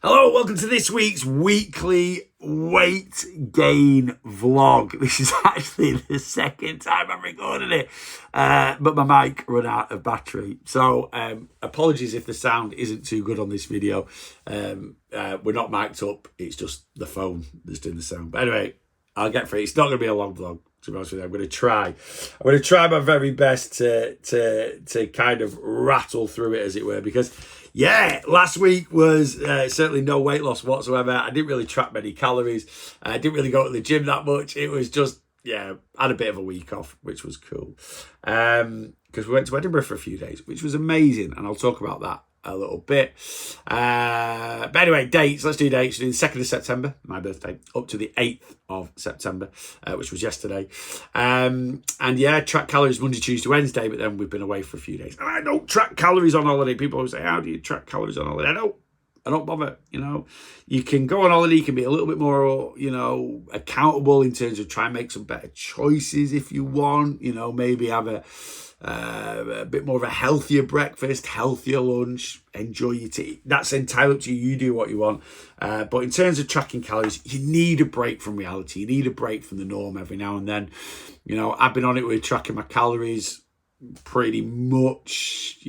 Hello, welcome to this week's weekly weight gain vlog. This is actually the second time I'm recording it, but my mic ran out of battery. So apologies if the sound isn't too good on this video. We're not mic'd up, it's just the phone that's doing the sound. But anyway, I'll get through it. It's not going to be a long vlog, to be honest with you. I'm going to try my very best to kind of rattle through it, as it were, because yeah, last week was certainly no weight loss whatsoever. I didn't really track many calories. I didn't really go to the gym that much. It was just, I had a bit of a week off, which was cool. Because we went to Edinburgh for a few days, which was amazing. And I'll talk about that a little bit. But anyway, dates. Let's do dates. The 2nd of September, my birthday, up to the 8th of September, which was yesterday. And yeah, track calories Monday, Tuesday, Wednesday, but then we've been away for a few days. And I don't track calories on holiday. People always say, how do you track calories on holiday? I don't bother, You can go on holiday, you can be a little bit more, accountable in terms of try and make some better choices if you want, maybe have a bit more of a healthier breakfast, healthier lunch, enjoy your tea. That's entirely up to you. You do what you want. But in terms of tracking calories, you need a break from reality. You need a break from the norm every now and then. I've been on it with tracking my calories pretty much,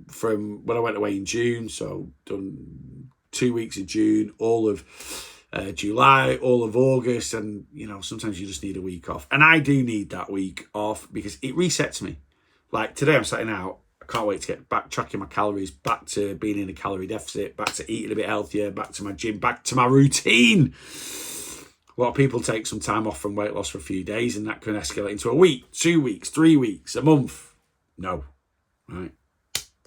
from when I went away in June. So done 2 weeks of June, all of July, all of August, and sometimes you just need a week off. And I do need that week off because it resets me. Like today I'm setting out, I can't wait to get back tracking my calories, back to being in a calorie deficit, back to eating a bit healthier, back to my gym, back to my routine. A lot of people take some time off from weight loss for a few days and that can escalate into a week, 2 weeks, 3 weeks, a month. No, right?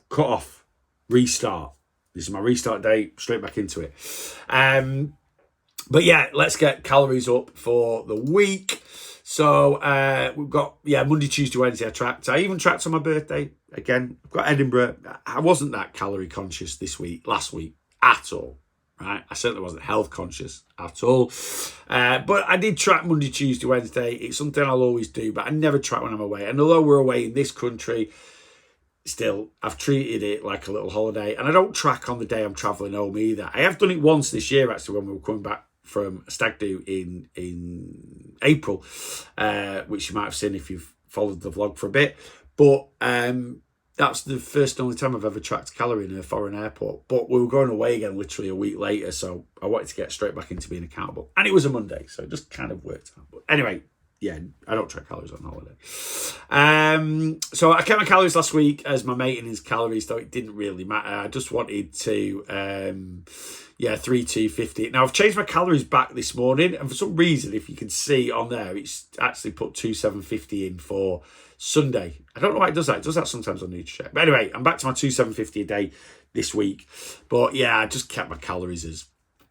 Cut off, restart. This is my restart day, straight back into it. But yeah, let's get calories up for the week. So we've got, Monday, Tuesday, Wednesday I tracked. I even tracked on my birthday. Again, I've got Edinburgh. I wasn't that calorie conscious last week at all. Right, I certainly wasn't health conscious at all. But I did track Monday, Tuesday, Wednesday. It's something I'll always do, but I never track when I'm away. And although we're away in this country, still, I've treated it like a little holiday. And I don't track on the day I'm travelling home either. I have done it once this year, actually, when we were coming back from a stag do in April, which you might have seen if you've followed the vlog for a bit. But that's the first and only time I've ever tracked a calorie in a foreign airport. But we were going away again literally a week later, so I wanted to get straight back into being accountable. And it was a Monday, so it just kind of worked out. But anyway, I don't track calories on holiday. So I kept my calories last week as my maintenance calories, though it didn't really matter. I just wanted to, 3,250. Now I've changed my calories back this morning, and for some reason, if you can see on there, it's actually put 2,750 in for Sunday. I don't know why it does that. It does that sometimes on NutriCheck. But anyway, I'm back to my 2,750 a day this week. But yeah, I just kept my calories as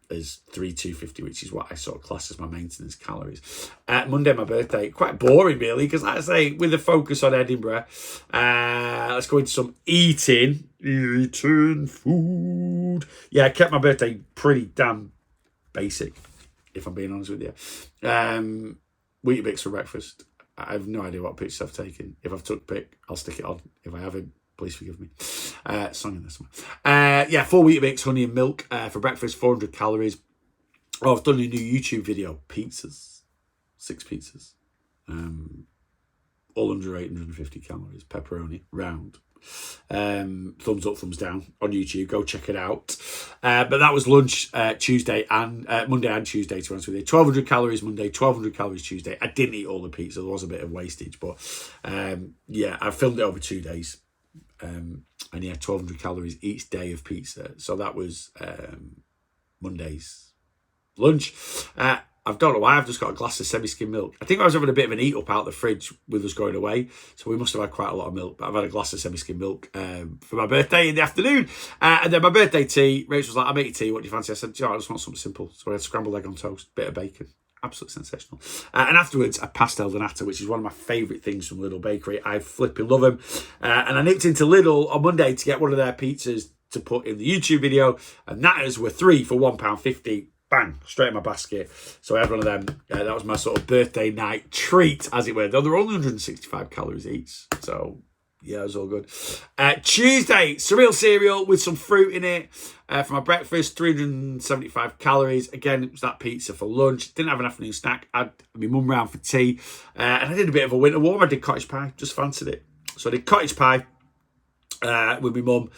3,250, which is what I sort of class as my maintenance calories. Monday, my birthday, quite boring really, because like I say, with the focus on Edinburgh, let's go into some eating food. Yeah, I kept my birthday pretty damn basic, if I'm being honest with you. Weetabix for breakfast. I have no idea what pictures I've taken. If I've took a pic, I'll stick it on. If I haven't, please forgive me. Song in this one. 4 Weetabix, honey and milk for breakfast, 400 calories. Oh, I've done a new YouTube video. Pizzas. 6 pizzas. All under 850 calories. Pepperoni, round. Thumbs up, thumbs down on YouTube. Go check it out. But that was lunch Tuesday and Monday and Tuesday, to be honest with you. 1,200 calories Monday, 1,200 calories Tuesday. I didn't eat all the pizza. There was a bit of wastage, but I filmed it over 2 days. And 1,200 calories each day of pizza. So that was Monday's lunch. I don't know why, I've just got a glass of semi-skim milk. I think I was having a bit of an eat-up out the fridge with us going away, so we must have had quite a lot of milk, but I've had a glass of semi-skim milk for my birthday in the afternoon. And then my birthday tea, Rachel was like, I'll make you tea, what do you fancy? I said, I just want something simple. So I had scrambled egg on toast, bit of bacon. Absolutely sensational. And afterwards, I pastel de nata, which is one of my favourite things from Lidl Bakery. I flipping love them. And I nipped into Lidl on Monday to get one of their pizzas to put in the YouTube video, and natas were 3 for £1.50. Bang, straight in my basket. So I had one of them. That was my sort of birthday night treat, as it were. Though they're only 165 calories each. So Yeah, it was all good. Tuesday, surreal cereal with some fruit in it. For my breakfast, 375 calories. Again, it was that pizza for lunch. Didn't have an afternoon snack. I had my mum round for tea. And I did a bit of a winter warm. I did cottage pie. Just fancied it. So I did cottage pie. With my mum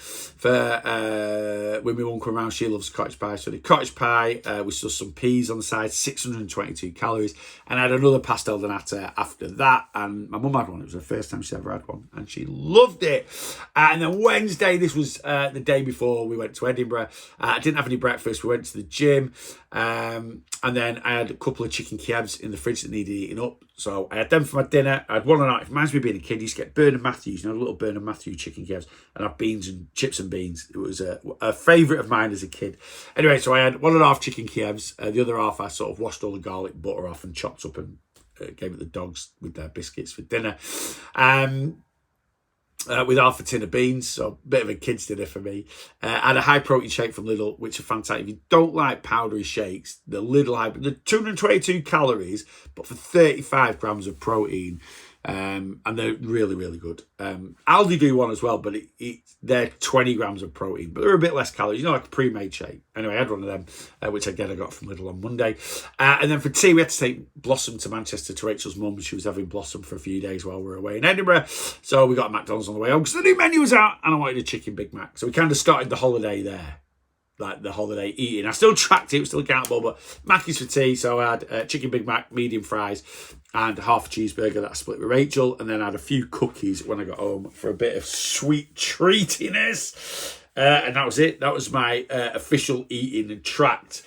when my mum come around, she loves cottage pie. So the cottage pie with just some peas on the side, 622 calories, and I had another pastel de nata after that. And my mum had one; it was the first time she ever had one, and she loved it. And then Wednesday, this was the day before we went to Edinburgh. I didn't have any breakfast. We went to the gym, and then I had a couple of chicken kebabs in the fridge that needed eating up. So I had them for my dinner. I had one night. It reminds me of being a kid. I used to get Bernard Matthews, little Bernard Matthews chicken kebabs, and have beans and chips and beans. It was a favourite of mine as a kid. Anyway, so I had 1.5 chicken kebabs. The other half I sort of washed all the garlic butter off and chopped up and gave it the dogs with their biscuits for dinner. With half a tin of beans, so a bit of a kid's dinner for me. I had a high protein shake from Lidl, which are fantastic. If you don't like powdery shakes, the Lidl they're 222 calories, but for 35 grams of protein. And they're really, really good. Aldi do one as well, but they're 20 grams of protein, but they're a bit less calories, like a pre-made shake. Anyway, I had one of them, which again I got from Lidl on Monday. And then for tea, we had to take Blossom to Manchester to Rachel's mum. She was having Blossom for a few days while we were away in Edinburgh. So we got a McDonald's on the way home because the new menu was out and I wanted a chicken Big Mac. So we kind of started the holiday there. Like the holiday eating. I still tracked it, was still accountable, but Mackey's for tea. So I had chicken Big Mac, medium fries, and half a cheeseburger that I split with Rachel. And then I had a few cookies when I got home for a bit of sweet treatiness. And that was it. That was my official eating and tracked.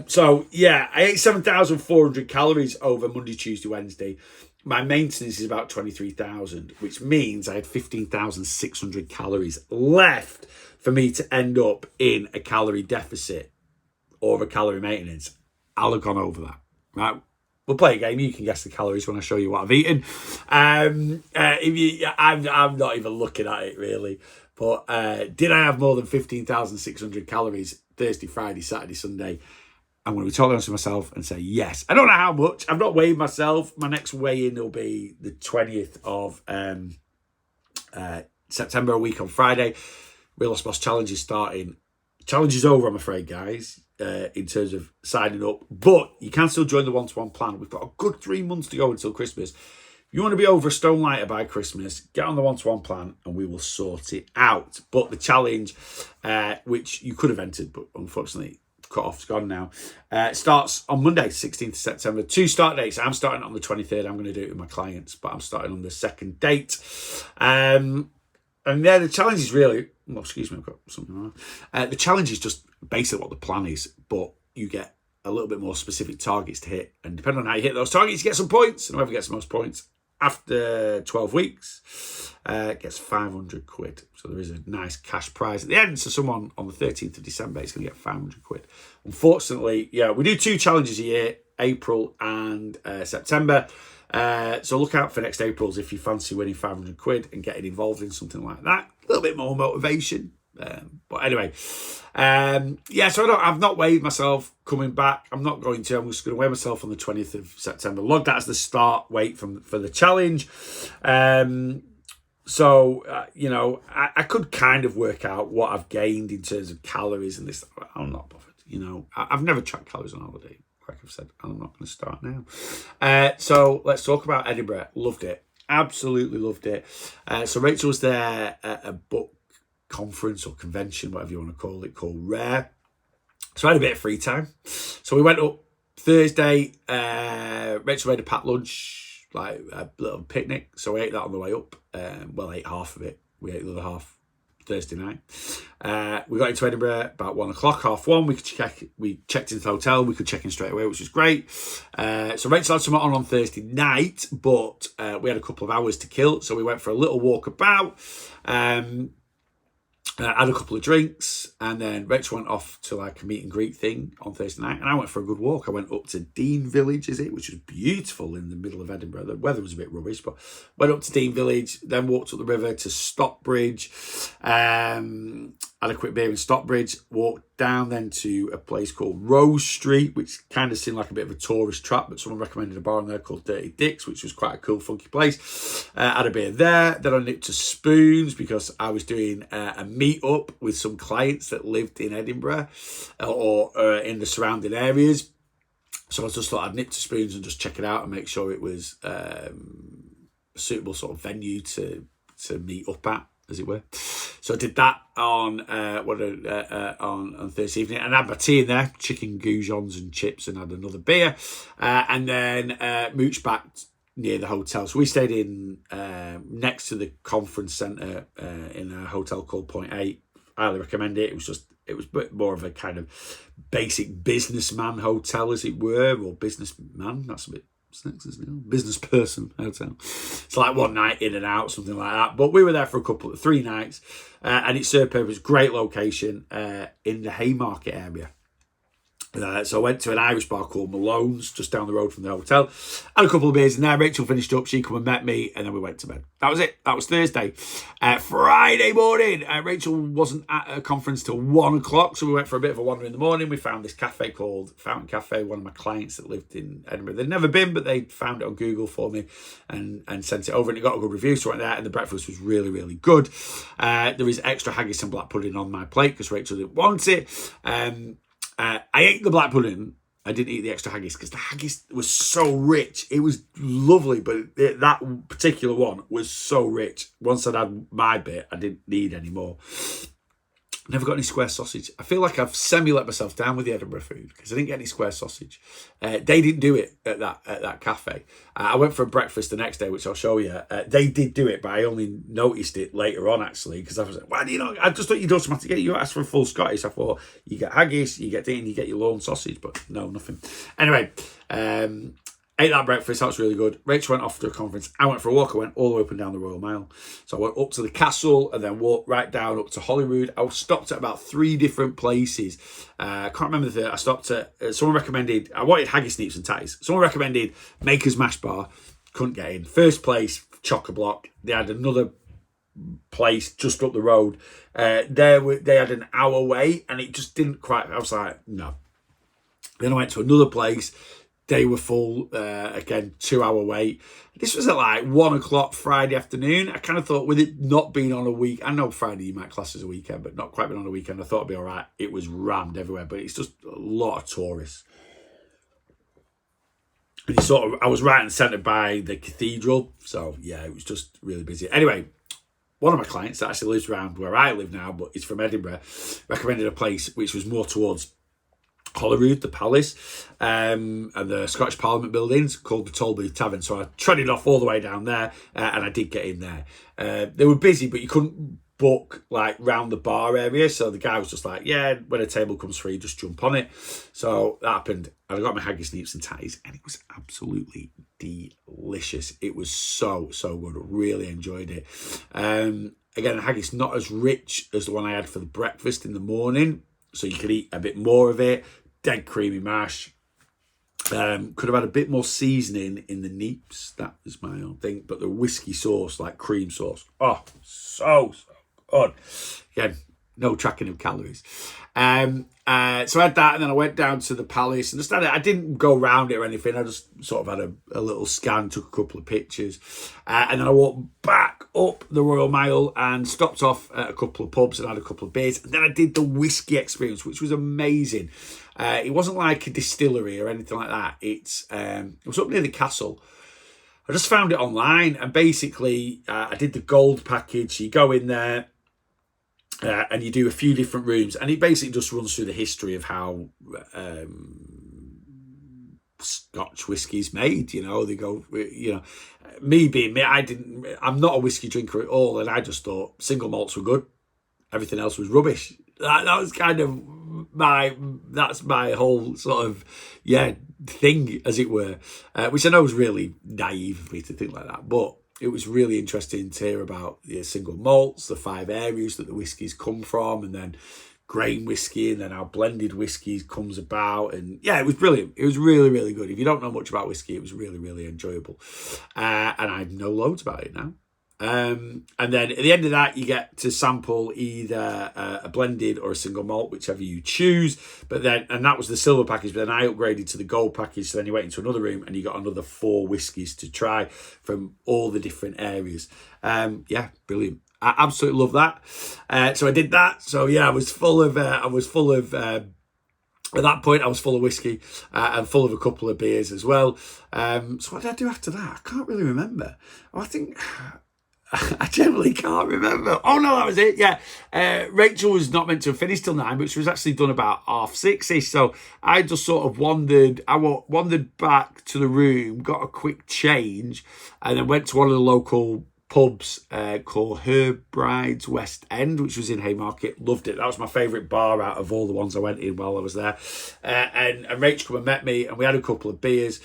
So yeah, I ate 7,400 calories over Monday, Tuesday, Wednesday. My maintenance is about 23,000, which means I had 15,600 calories left for me to end up in a calorie deficit or a calorie maintenance. I'll have gone over that, right? We'll play a game. You can guess the calories when I show you what I've eaten. I'm not even looking at it really. But did I have more than 15,600 calories Thursday, Friday, Saturday, Sunday? I'm going to be totally honest with myself and say yes. I don't know how much. I've not weighed myself. My next weigh-in will be the 20th of September, a week on Friday. Real Lost Boss Challenge is starting. Challenge is over, I'm afraid, guys, in terms of signing up. But you can still join the one-to-one plan. We've got a good 3 months to go until Christmas. If you want to be over a stone lighter by Christmas, get on the one-to-one plan and we will sort it out. But the challenge, which you could have entered, but unfortunately cut-off's gone now, starts on Monday, 16th of September. 2 start dates. I'm starting on the 23rd. I'm going to do it with my clients, but I'm starting on the 2nd date. And yeah, the challenge is really, well, excuse me, I've got something wrong. The challenge is just basically what the plan is, but you get a little bit more specific targets to hit. And depending on how you hit those targets, you get some points. And whoever gets the most points after 12 weeks gets 500 quid. So there is a nice cash prize at the end. So someone on the 13th of December is going to get 500 quid. Unfortunately, yeah, we do 2 challenges a year, April and September. So look out for next April's if you fancy winning 500 quid and getting involved in something like that. A little bit more motivation. But anyway, yeah, so I've not weighed myself coming back. I'm not going to. I'm just going to weigh myself on the 20th of September. Log that as the start weight for the challenge. So, I could kind of work out what I've gained in terms of calories and this. I'm not bothered, I've never tracked calories on holiday. Like I've said, I'm not going to start now. So let's talk about Edinburgh. Loved it. Absolutely loved it. So Rachel was there at a book conference or convention, whatever you want to call it, called Rare. So I had a bit of free time. So we went up Thursday. Rachel made a packed lunch, like a little picnic. So we ate that on the way up. Ate half of it. We ate the other half Thursday night. We got into Edinburgh about 1 o'clock, 1:30. We checked into the hotel. We could check in straight away, which was great. So Rachel had something on Thursday night, but we had a couple of hours to kill. So we went for a little walk about. Had a couple of drinks, and then Rachel went off to like a meet and greet thing on Thursday night, and I went for a good walk. I went up to Dean Village, which was beautiful in the middle of Edinburgh. The weather was a bit rubbish, but went up to Dean Village, then walked up the river to Stockbridge, and had a quick beer in Stockbridge, walked down then to a place called Rose Street, which kind of seemed like a bit of a tourist trap, but someone recommended a bar in there called Dirty Dick's, which was quite a cool, funky place. Had a beer there. Then I nipped to Spoons because I was doing a meet-up with some clients that lived in Edinburgh or in the surrounding areas. So I just thought I'd nip to Spoons and just check it out and make sure it was a suitable sort of venue to meet up at, as it were. So I did that on Thursday evening, and I had my tea in there, chicken goujons and chips, and had another beer, and then mooched back near the hotel. So we stayed in next to the conference centre in a hotel called Point 8. I highly recommend it. It was a bit more of a kind of basic businessman hotel, as it were, or businessman. That's a bit sexy, isn't it? Business person hotel. It's like one night in and out, something like that. But we were there for 3 nights, and it served purpose. Great location in the Haymarket area. So I went to an Irish bar called Malone's, just down the road from the hotel. Had a couple of beers in there. Rachel finished up. She come and met me, and then we went to bed. That was it. That was Thursday. Friday morning, Rachel wasn't at a conference till 1 o'clock, so we went for a bit of a wander in the morning. We found this cafe called Fountain Cafe, one of my clients that lived in Edinburgh. They'd never been, but they found it on Google for me and sent it over, and it got a good review, so I went there, and the breakfast was really, really good. There was extra haggis and black pudding on my plate because Rachel didn't want it. I ate the black pudding. I didn't eat the extra haggis because the haggis was so rich. It was lovely, but that particular one was so rich. Once I'd had my bit, I didn't need any more. Never got any square sausage. I feel like I've semi-let myself down with the Edinburgh food because I didn't get any square sausage. They didn't do it at that cafe. I went for a breakfast the next day, which I'll show you. They did do it, but I only noticed it later on, actually, because I was like, why do you know? I just thought you'd automatically get it. You asked for a full Scottish. I thought you get haggis, you get you get your lone sausage, but no, nothing. Anyway, ate that breakfast. That was really good. Rachel went off to a conference. I went for a walk. I went all the way up and down the Royal Mile. So I went up to the castle and then walked right down up to Holyrood. I stopped at about 3 different places. I can't remember the third. I stopped at... someone recommended... I wanted haggis, neeps and tatties. Someone recommended Maker's Mash Bar. Couldn't get in. First place, Chock-a-Block. They had another place just up the road. They had an hour wait and it just didn't quite... I was like, no. Then I went to another place. They were full, again, 2-hour wait. This was at like 1 o'clock Friday afternoon. I kind of thought with it not being on a week, I know Friday you might class as a weekend, but not quite been on a weekend. I thought it'd be all right. It was rammed everywhere, but it's just a lot of tourists. And I was right in the centre by the cathedral. So yeah, it was just really busy. Anyway, one of my clients that actually lives around where I live now, but is from Edinburgh, recommended a place which was more towards Holyrood, the Palace, and the Scottish Parliament buildings called the Tollbooth Tavern. So I treaded off all the way down there, and I did get in there. They were busy, but you couldn't book like round the bar area. So the guy was just like, yeah, when a table comes free, just jump on it. So that happened. I got my haggis, neeps and tatties, and it was absolutely delicious. It was so, so good. Really enjoyed it. Again, the haggis not as rich as the one I had for the breakfast in the morning. So you could eat a bit more of it. Dead creamy mash. Could have had a bit more seasoning in the neeps. That was my own thing. But the whiskey sauce, like cream sauce. Oh, so good. Again, no tracking of calories. So I had that, and then I went down to the palace and I didn't go round it or anything. I just sort of had a little scan, took a couple of pictures, and then I walked back up the Royal Mile and stopped off at a couple of pubs and had a couple of beers. And then I did the whiskey experience, which was amazing. It wasn't like a distillery or anything like that. It was up near the castle. I just found it online, and basically I did the gold package. You go in there. And you do a few different rooms, and it basically just runs through the history of how Scotch whiskey's made. You know, they go, you know, me being me, I'm not a whiskey drinker at all, and I just thought single malts were good, everything else was rubbish. That was kind of that's my whole sort of thing, as it were, which I know is really naive of me to think like that, but it was really interesting to hear about the single malts, the 5 areas that the whiskies come from, and then grain whiskey, and then how blended whiskey comes about. And yeah, it was brilliant. It was really, really good. If you don't know much about whiskey, it was really, really enjoyable. And I know loads about it now. And then at the end of that, you get to sample either a blended or a single malt, whichever you choose. And that was the silver package. But then I upgraded to the gold package. So then you went into another room and you got another 4 whiskies to try from all the different areas. Yeah, brilliant. I absolutely love that. So I did that. So yeah, I was full of. At that point, I was full of whiskey and full of a couple of beers as well. So what did I do after that? I can't really remember. I think. I generally can't remember. Oh no, that was it. Yeah, Rachel was not meant to have finished till 9, but she was actually done about 6:30. So I just sort of wandered. I wandered back to the room, got a quick change, and then went to one of the local pubs called Her Bride's West End, which was in Haymarket. Loved it. That was my favourite bar out of all the ones I went in while I was there. And Rachel came and met me, and we had a couple of beers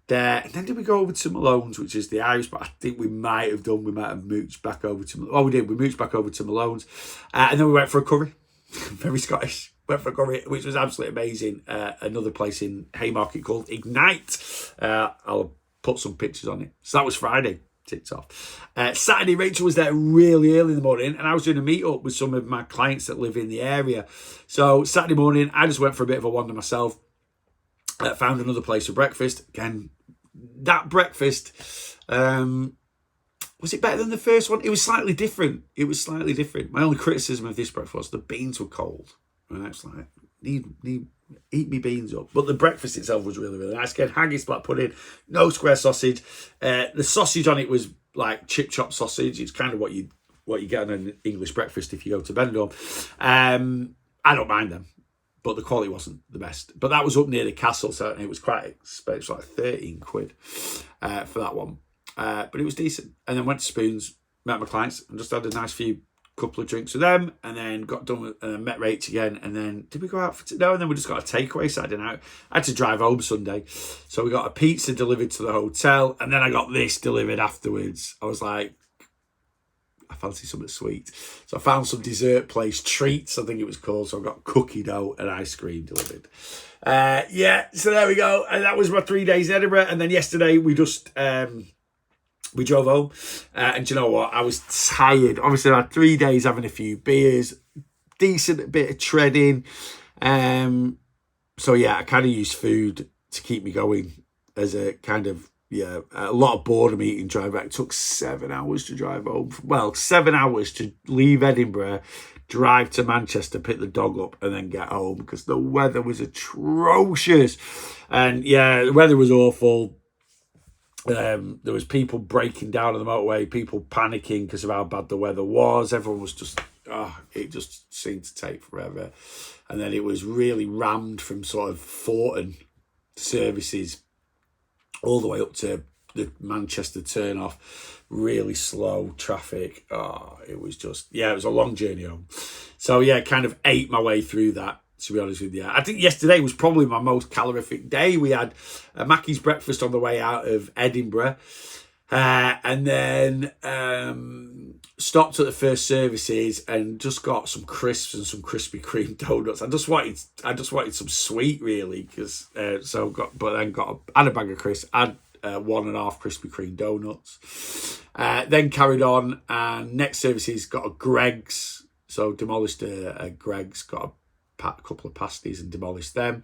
there. And then did we go over to Malone's, which is the Irish, but I think we might have mooched back over to... Oh, we did. We mooched back over to Malone's. And then we went for a curry. Very Scottish. Went for a curry, which was absolutely amazing. Another place in Haymarket called Ignite. I'll put some pictures on it. So that was Friday. Ticked off. Saturday, Rachel was there really early in the morning, and I was doing a meet-up with some of my clients that live in the area. So Saturday morning, I just went for a bit of a wander myself. Found another place for breakfast. Again, that breakfast, was it better than the first one? It was slightly different. My only criticism of this breakfast was the beans were cold. And I was like, need eat me beans up. But the breakfast itself was really nice. Again, haggis, black pudding, no square sausage. The sausage on it was like chip chop sausage. It's kind of what you get on an English breakfast if you go to Benidorm. I don't mind them, but the quality wasn't the best. But that was up near the castle, so it was quite expensive, like 13 quid for that one. But it was decent. And then went to Spoons, met my clients, and just had a nice couple of drinks with them, and then got done with, and met Rach again. And then did we go out for no? And then we just got a takeaway Saturday night. I had to drive home Sunday, so we got a pizza delivered to the hotel, and then I got this delivered afterwards. I was like, I fancy something sweet, so I found some dessert place, Treats I think it was called. So I got cookie dough and ice cream delivered. So there we go. And that was my 3 days in Edinburgh. And then yesterday we just we drove home, and do you know what? I was tired. Obviously, I had 3 days having a few beers, decent bit of treading. So yeah, I kind of used food to keep me going as a kind of, a lot of boredom eating drive back. It took 7 hours to drive home. Well, 7 hours to leave Edinburgh, drive to Manchester, pick the dog up, and then get home because the weather was atrocious. And yeah, the weather was awful. There was people breaking down on the motorway, people panicking because of how bad the weather was. Everyone was just, it just seemed to take forever. And then it was really rammed from sort of Fortin services all the way up to the Manchester turnoff. Really slow traffic. It was just, it was a long journey home. So yeah, kind of ate my way through that, to be honest with you. I think yesterday was probably my most calorific day. We had a Mackey's breakfast on the way out of Edinburgh, and then stopped at the first services and just got some crisps and some Krispy Kreme donuts. I just wanted some sweet, really, because had a bag of crisps, had 1.5 Krispy Kreme donuts. Then carried on, and next services got a Greg's, so demolished a Greg's, got a couple of pasties and demolished them,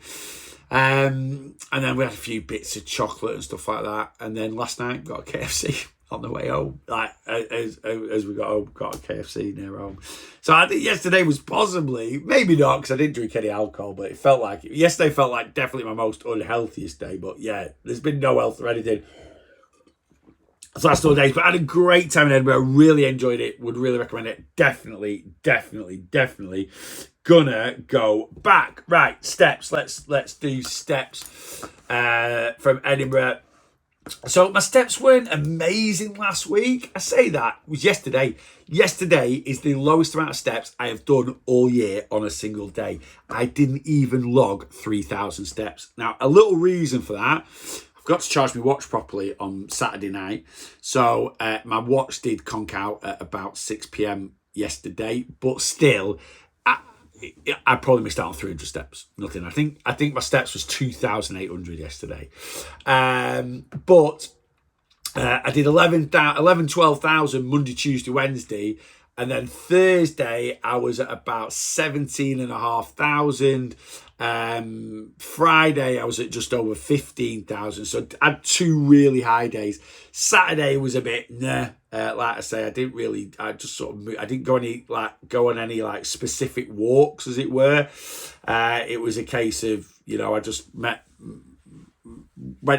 and then we had a few bits of chocolate and stuff like that. And then last night got a KFC on the way home. Like as we got home, got a KFC near home. So I think yesterday was possibly, maybe not because I didn't drink any alcohol, but yesterday felt like definitely my most unhealthiest day. But yeah, there's been no health or anything the last 4 days, but I had a great time in Edinburgh. Really enjoyed it. Would really recommend it. Definitely gonna go back. Right, steps. Let's do steps from Edinburgh. So my steps weren't amazing last week. I say that. It was yesterday. Yesterday is the lowest amount of steps I have done all year on a single day. I didn't even log 3,000 steps. Now, a little reason for that, I've got to charge my watch properly on Saturday night. So my watch did conk out at about 6 p.m. yesterday, but still, I probably missed out on 300 steps. Nothing. I think my steps was 2,800 yesterday. But I did 12,000 Monday, Tuesday, Wednesday. And then Thursday, I was at about 17,500. Friday, I was at just over 15,000. So I had 2 really high days. Saturday was a bit like I say, I didn't go on any like specific walks, as it were. It was a case of, I just went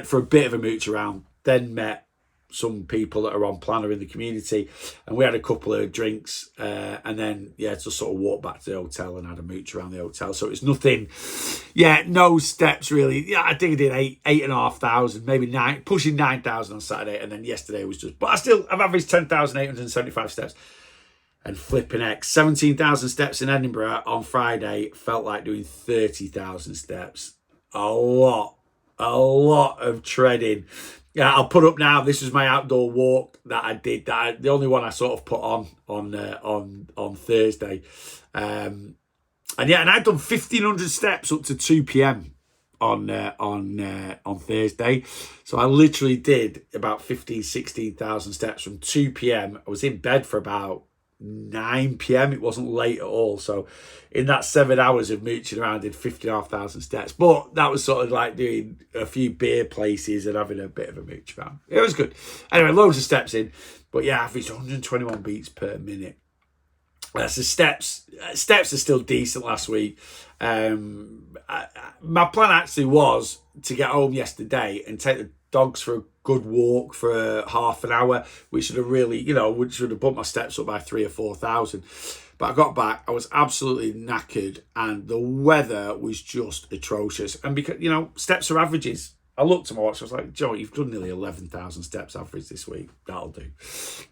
for a bit of a mooch around, then met some people that are on Planner in the community, and we had a couple of drinks, and then just sort of walked back to the hotel and had a mooch around the hotel. So it's nothing, no steps really. I think I did 8,500, maybe 9, pushing 9,000 on Saturday, and then yesterday was just, but I've averaged 10,875 steps. And flipping X, 17,000 steps in Edinburgh on Friday felt like doing 30,000 steps. A lot of treading. Yeah, I'll put up now. This was my outdoor walk that I did. The only one I sort of put on Thursday, and I'd done 1,500 steps up to 2 p.m. on Thursday. So I literally did about 16,000 steps from 2 p.m. I was in bed for about 9 p.m. It wasn't late at all. So in that 7 hours of mooching around, I did 50,500 steps. But that was sort of like doing a few beer places and having a bit of a mooch around. It was good. Anyway, loads of steps in. But I averaged 121 beats per minute. So steps are still decent last week. My plan actually was to get home yesterday and take the dogs for a good walk for half an hour, which would have really, which would have bumped my steps up by 3,000 or 4,000. But I got back, I was absolutely knackered, and the weather was just atrocious. And because, steps are averages. I looked at my watch, I was like, Joe, you've done nearly 11,000 steps average this week. That'll do.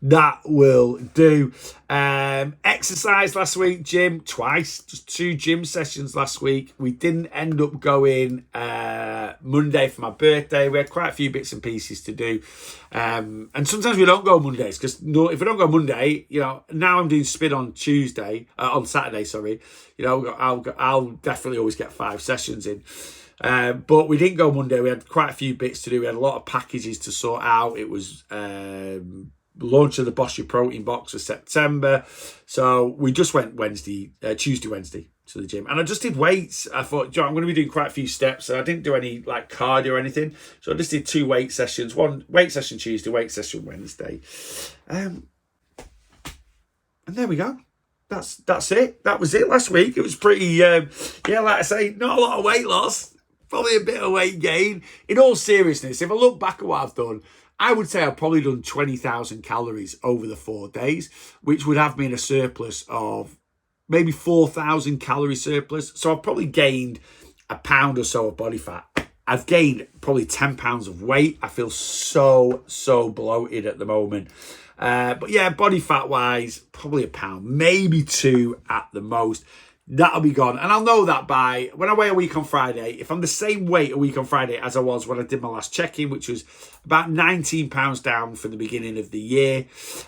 That will do. Exercise last week, gym twice, just 2 gym sessions last week. We didn't end up going Monday for my birthday. We had quite a few bits and pieces to do. And sometimes we don't go Mondays, because if we don't go Monday, now I'm doing spin on Saturday, sorry. I'll definitely always get 5 sessions in. But we didn't go Monday. We had quite a few bits to do. We had a lot of packages to sort out. It was launch of the Boss Your Protein box for September. So we just went Tuesday, Wednesday to the gym. And I just did weights. I thought, I'm going to be doing quite a few steps. So I didn't do any like cardio or anything. So I just did 2 weight sessions. 1 weight session Tuesday, weight session Wednesday. And there we go. That's it. That was it last week. It was pretty, like I say, not a lot of weight loss. Probably a bit of weight gain. In all seriousness, if I look back at what I've done, I would say I've probably done 20,000 calories over the 4 days, which would have me in a surplus of maybe 4,000 calorie surplus. So I've probably gained a pound or so of body fat. I've gained probably 10 pounds of weight. I feel so bloated at the moment. But body fat wise, probably a pound, maybe 2 at the most. That'll be gone. And I'll know that by when I weigh a week on Friday. If I'm the same weight a week on Friday as I was when I did my last check-in, which was about 19 pounds down from the beginning of the year,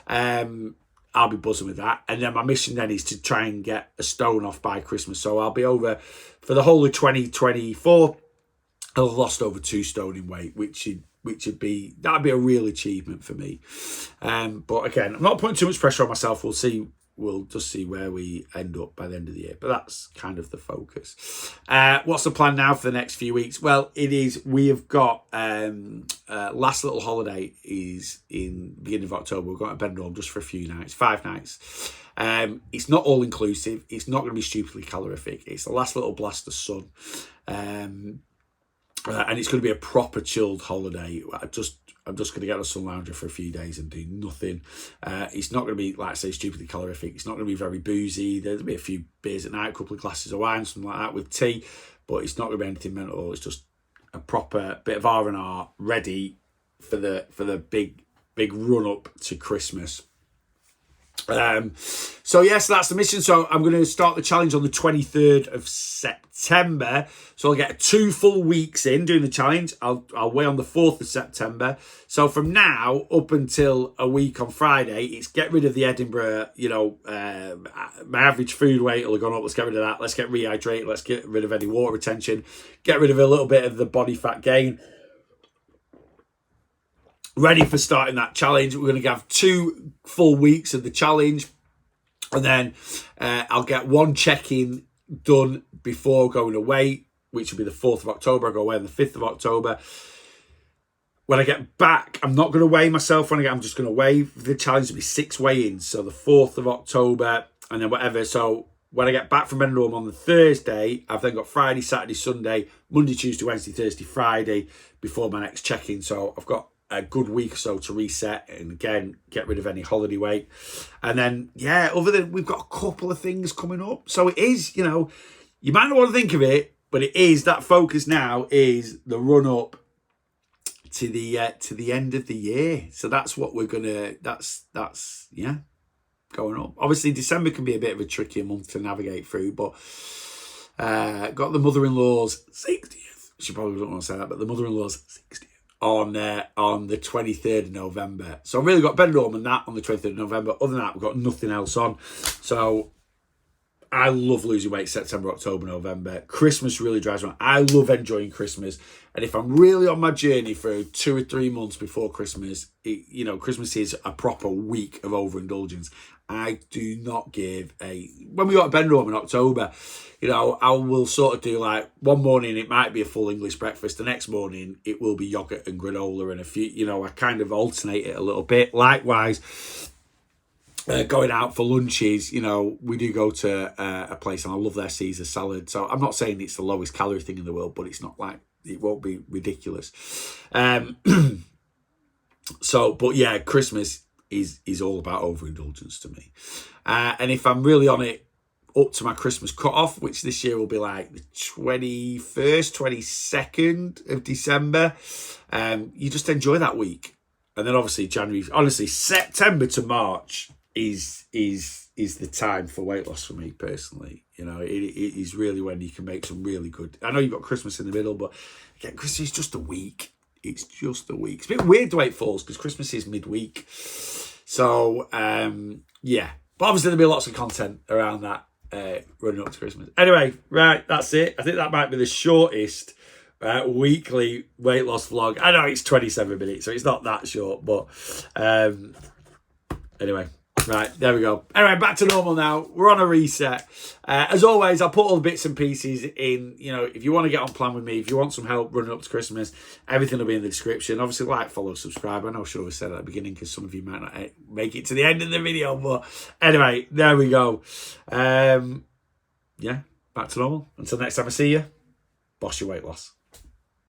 I'll be buzzing with that. And then my mission then is to try and get a stone off by Christmas. So I'll be over for the whole of 2024. I'll have lost over 2 stone in weight, which would be a real achievement for me. But again, I'm not putting too much pressure on myself. We'll see. We'll just see where we end up by the end of the year. But that's kind of the focus. What's the plan now for the next few weeks? Well, we have got last little holiday is in the beginning of October. We're going to Edinburgh just for a few nights, 5 nights. It's not all inclusive. It's not going to be stupidly calorific. It's the last little blast of sun. And it's going to be a proper chilled holiday. I'm just going to get a sun lounger for a few days and do nothing. It's not going to be, like I say, stupidly calorific. It's not going to be very boozy. There'll be a few beers at night, a couple of glasses of wine, something like that with tea. But it's not going to be anything mental. It's just a proper bit of R&R ready for the big run up to Christmas. So that's the mission. So I'm going to start the challenge on the 23rd of September. So I'll get 2 full weeks in doing the challenge. I'll weigh on the 4th of September. So from now up until a week on Friday, it's get rid of the Edinburgh, my average food weight will have gone up. Let's get rid of that. Let's get rehydrated. Let's get rid of any water retention. Get rid of a little bit of the body fat gain. ready for starting that challenge. We're going to have 2 full weeks of the challenge. And then I'll get 1 check-in done before going away, which will be the 4th of October. I'll go away on the 5th of October. When I get back, I'm not going to weigh myself. I'm just going to weigh. The challenge will be 6 weigh-ins. So the 4th of October and then whatever. So when I get back from Edinburgh on the Thursday, I've then got Friday, Saturday, Sunday, Monday, Tuesday, Wednesday, Thursday, Friday before my next check-in. So I've got a good week or so to reset and again get rid of any holiday weight. And then other than we've got a couple of things coming up, so it is, you might not want to think of it, but it is that focus now is the run up to the end of the year. So that's what we're gonna that's going up. Obviously December can be a bit of a trickier month to navigate through, but got the mother-in-law's 60th. She probably don't want to say that, but the mother-in-law's 60th on the 23rd of November. So I've really got Benidorm and that on the 23rd of November. Other than that, we've got nothing else on. So I love losing weight September, October, November. Christmas really drives me. I love enjoying Christmas. And if I'm really on my journey for 2 or 3 months before Christmas, Christmas is a proper week of overindulgence. I do not give a... When we got to Benidorm in October, I will sort of do like one morning it might be a full English breakfast. The next morning it will be yogurt and granola and a few, I kind of alternate it a little bit. Likewise, going out for lunches, we do go to a place and I love their Caesar salad. So I'm not saying it's the lowest calorie thing in the world, but it's not like, it won't be ridiculous. Christmas is all about overindulgence to me. And if I'm really on it, up to my Christmas cut-off, which this year will be like the 21st, 22nd of December, you just enjoy that week. And then obviously January, honestly, September to March is the time for weight loss for me personally. It is really when you can make some really good... I know you've got Christmas in the middle, but again, Christmas is just a week. It's just a week. It's a bit weird the way it falls because Christmas is midweek. So, But obviously there'll be lots of content around that running up to Christmas. Anyway, right, that's it. I think that might be the shortest weekly weight loss vlog. I know it's 27 minutes, so it's not that short, but anyway. Right, there we go. Anyway, back to normal now. We're on a reset. As always, I'll put all the bits and pieces in. If you want to get on plan with me, if you want some help running up to Christmas, everything will be in the description. Obviously, like, follow, subscribe. I know I should have said at the beginning because some of you might not make it to the end of the video. But anyway, there we go. Back to normal. Until next time I see you, boss your weight loss.